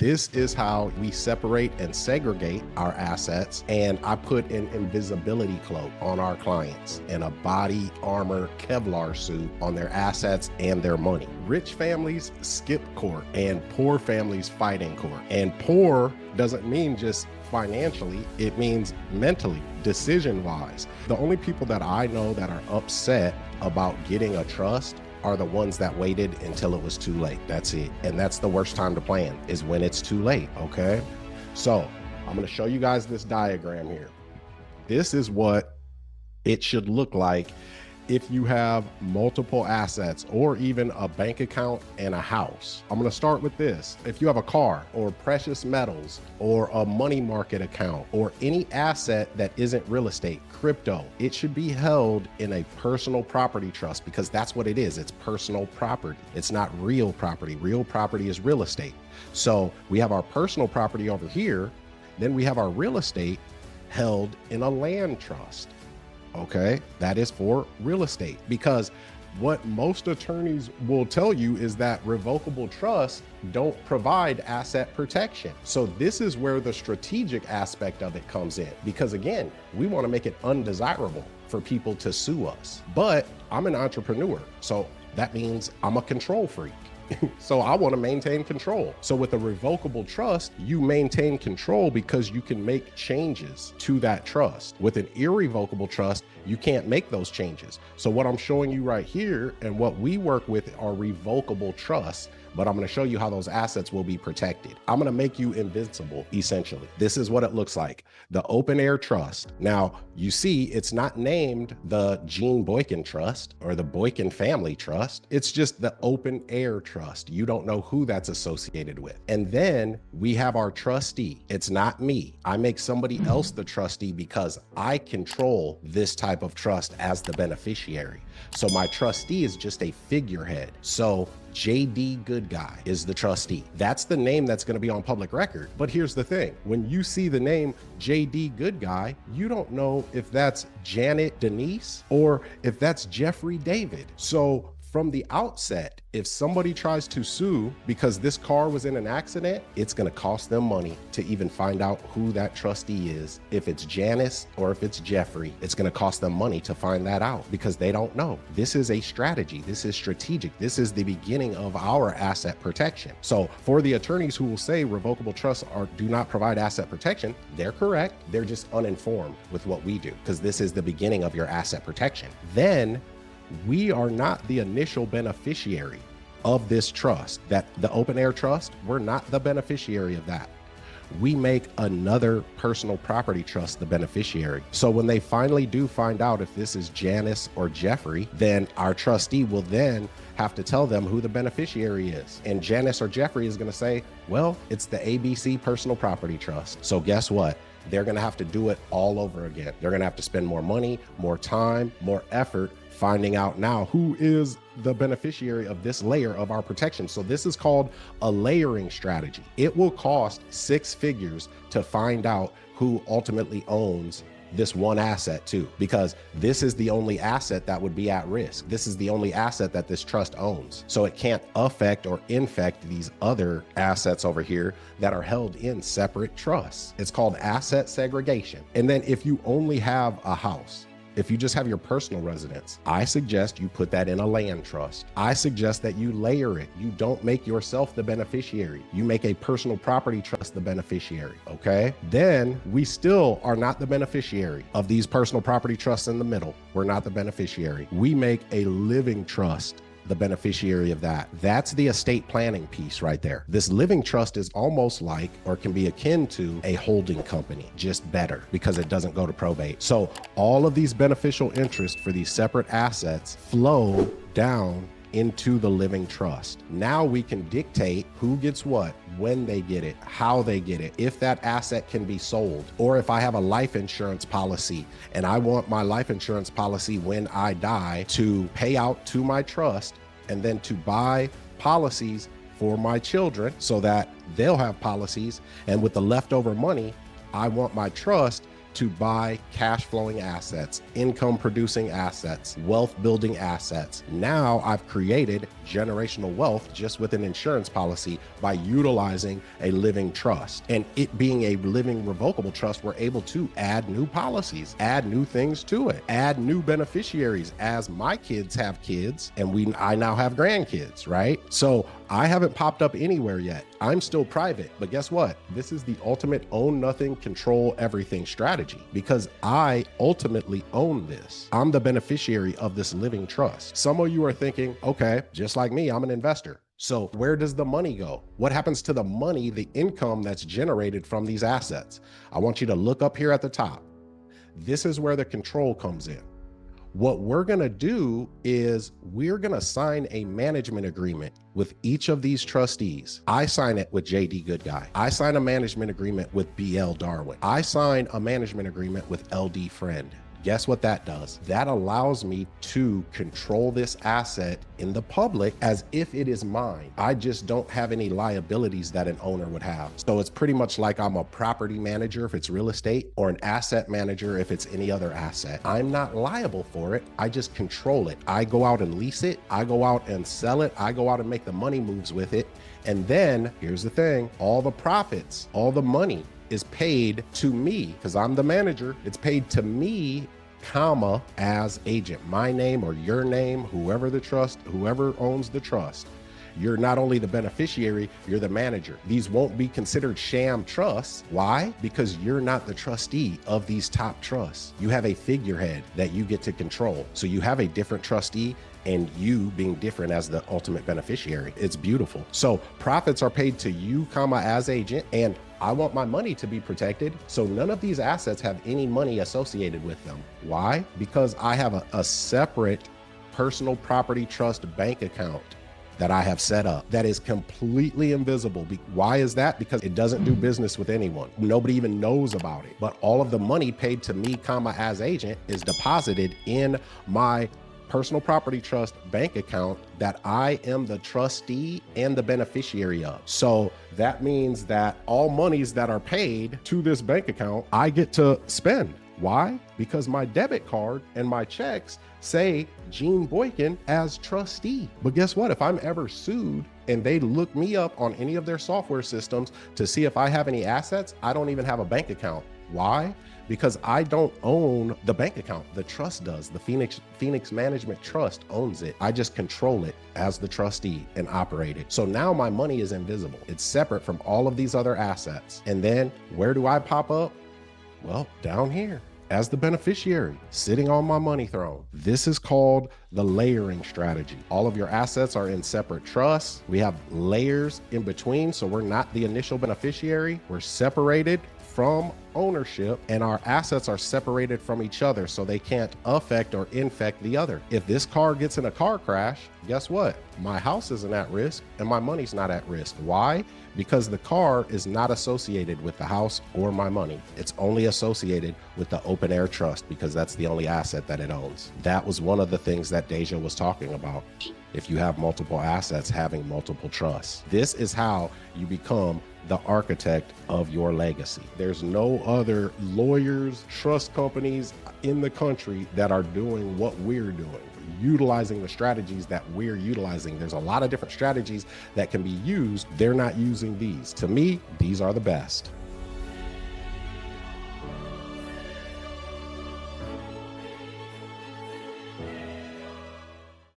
This is how we separate and segregate our assets. And I put an invisibility cloak on our clients and a body armor Kevlar suit on their assets and their money. Rich families skip court and poor families fight in court. And poor doesn't mean just financially, it means mentally, decision-wise. The only people that I know that are upset about getting a trust are the ones that waited until it was too late. That's it. And that's the worst time to plan, is when it's too late, okay? So I'm gonna show you guys this diagram here. This is what it should look like if you have multiple assets or even a bank account and a house. I'm gonna start with this. If you have a car or precious metals or a money market account or any asset that isn't real estate, crypto, it should be held in a personal property trust, because that's what it is. It's personal property. It's not real property. Real property is real estate. So we have our personal property over here, then we have our real estate held in a land trust. Okay, that is for real estate, because what most attorneys will tell you is that revocable trusts don't provide asset protection. So this is where the strategic aspect of it comes in, because again, we want to make it undesirable for people to sue us. But I'm an entrepreneur, so that means I'm a control freak. So I want to maintain control. So with a revocable trust, you maintain control because you can make changes to that trust. With an irrevocable trust, you can't make those changes. So what I'm showing you right here and what we work with are revocable trusts, but I'm going to show you how those assets will be protected. I'm going to make you invincible, essentially. This is what it looks like. The open air trust. Now, you see, it's not named the Gene Boykin Trust or the Boykin Family Trust. It's just the open air trust. You don't know who that's associated with. And then we have our trustee. It's not me. I make somebody else the trustee because I control this type of trust as the beneficiary. So my trustee is just a figurehead. So JD Good Guy is the trustee. That's the name that's going to be on public record. But here's the thing. When you see the name JD Good Guy, you don't know if that's Janet Denise or if that's Jeffrey David. So from the outset, if somebody tries to sue because this car was in an accident, it's going to cost them money to even find out who that trustee is. If it's Janice or if it's Jeffrey, it's going to cost them money to find that out because they don't know. This is a strategy. This is strategic. This is the beginning of our asset protection. So for the attorneys who will say revocable trusts do not provide asset protection, they're correct. They're just uninformed with what we do, because this is the beginning of your asset protection. Then we are not the initial beneficiary of this trust. That the open air trust, we're not the beneficiary of that. We make another personal property trust the beneficiary. So when they finally do find out if this is Janice or Jeffrey, then our trustee will then have to tell them who the beneficiary is. And Janice or Jeffrey is going to say, well, it's the ABC Personal Property Trust. So guess what? They're going to have to do it all over again. They're going to have to spend more money, more time, more effort finding out now who is the beneficiary of this layer of our protection. So this is called a layering strategy. It will cost 6 figures to find out who ultimately owns this one asset too, because this is the only asset that would be at risk. This is the only asset that this trust owns. So it can't affect or infect these other assets over here that are held in separate trusts. It's called asset segregation. And then if you only have a house, if you just have your personal residence, I suggest you put that in a land trust. I suggest that you layer it. You don't make yourself the beneficiary. You make a personal property trust the beneficiary, okay? Then we still are not the beneficiary of these personal property trusts in the middle. We're not the beneficiary. We make a living trust the beneficiary of that. That's the estate planning piece right there. This living trust is almost like, or can be akin to, a holding company, just better because it doesn't go to probate. So all of these beneficial interests for these separate assets flow down into the living trust. Now we can dictate who gets what, when they get it, how they get it, if that asset can be sold, or if I have a life insurance policy and I want my life insurance policy when I die to pay out to my trust and then to buy policies for my children so that they'll have policies. And with the leftover money, I want my trust to buy cash flowing assets, income producing assets, wealth building assets. Now I've created generational wealth just with an insurance policy by utilizing a living trust. And it being a living revocable trust, we're able to add new policies, add new things to it, add new beneficiaries as my kids have kids and I now have grandkids, right? So I haven't popped up anywhere yet. I'm still private, but guess what? This is the ultimate own nothing, control everything strategy because I ultimately own this. I'm the beneficiary of this living trust. Some of you are thinking, okay, just like me, I'm an investor. So where does the money go? What happens to the money, the income that's generated from these assets? I want you to look up here at the top. This is where the control comes in. What we're gonna do is we're gonna sign a management agreement with each of these trustees. I sign it with JD Goodguy. I sign a management agreement with BL Darwin. I sign a management agreement with LD Friend. Guess what that does? That allows me to control this asset in the public as if it is mine. I just don't have any liabilities that an owner would have. So it's pretty much like I'm a property manager if it's real estate or an asset manager if it's any other asset. I'm not liable for it. I just control it. I go out and lease it. I go out and sell it. I go out and make the money moves with it. And then here's the thing, all the profits, all the money is paid to me because I'm the manager. It's paid to me, comma, as agent, my name or your name, whoever owns the trust. You're not only the beneficiary, you're the manager. These won't be considered sham trusts. Why? Because you're not the trustee of these top trusts. You have a figurehead that you get to control. So you have a different trustee and you being different as the ultimate beneficiary. It's beautiful. So profits are paid to you, comma, as agent, and I want my money to be protected. So none of these assets have any money associated with them. Why? Because I have a separate personal property trust bank account that I have set up that is completely invisible. Why is that? Because it doesn't do business with anyone. Nobody even knows about it. But all of the money paid to me, comma, as agent is deposited in my personal property trust bank account that I am the trustee and the beneficiary of. So that means that all monies that are paid to this bank account, I get to spend. Why? Because my debit card and my checks say Gene Boykin as trustee. But guess what? If I'm ever sued and they look me up on any of their software systems to see if I have any assets, I don't even have a bank account. Why? Because I don't own the bank account. The trust does. The Phoenix Management Trust owns it. I just control it as the trustee and operate it. So now my money is invisible. It's separate from all of these other assets. And then where do I pop up? Well, down here as the beneficiary, sitting on my money throne. This is called the layering strategy. All of your assets are in separate trusts. We have layers in between, so we're not the initial beneficiary. We're separated from ownership, and our assets are separated from each other so they can't affect or infect the other. If this car gets in a car crash, guess what? My house isn't at risk and my money's not at risk. Why? Because the car is not associated with the house or my money. It's only associated with the open air trust because that's the only asset that it owns. That was one of the things that Deja was talking about. If you have multiple assets, having multiple trusts. This is how you become the architect of your legacy. There's no other lawyers, trust companies in the country that are doing what we're doing, utilizing the strategies that we're utilizing. There's a lot of different strategies that can be used. They're not using these. To me, these are the best.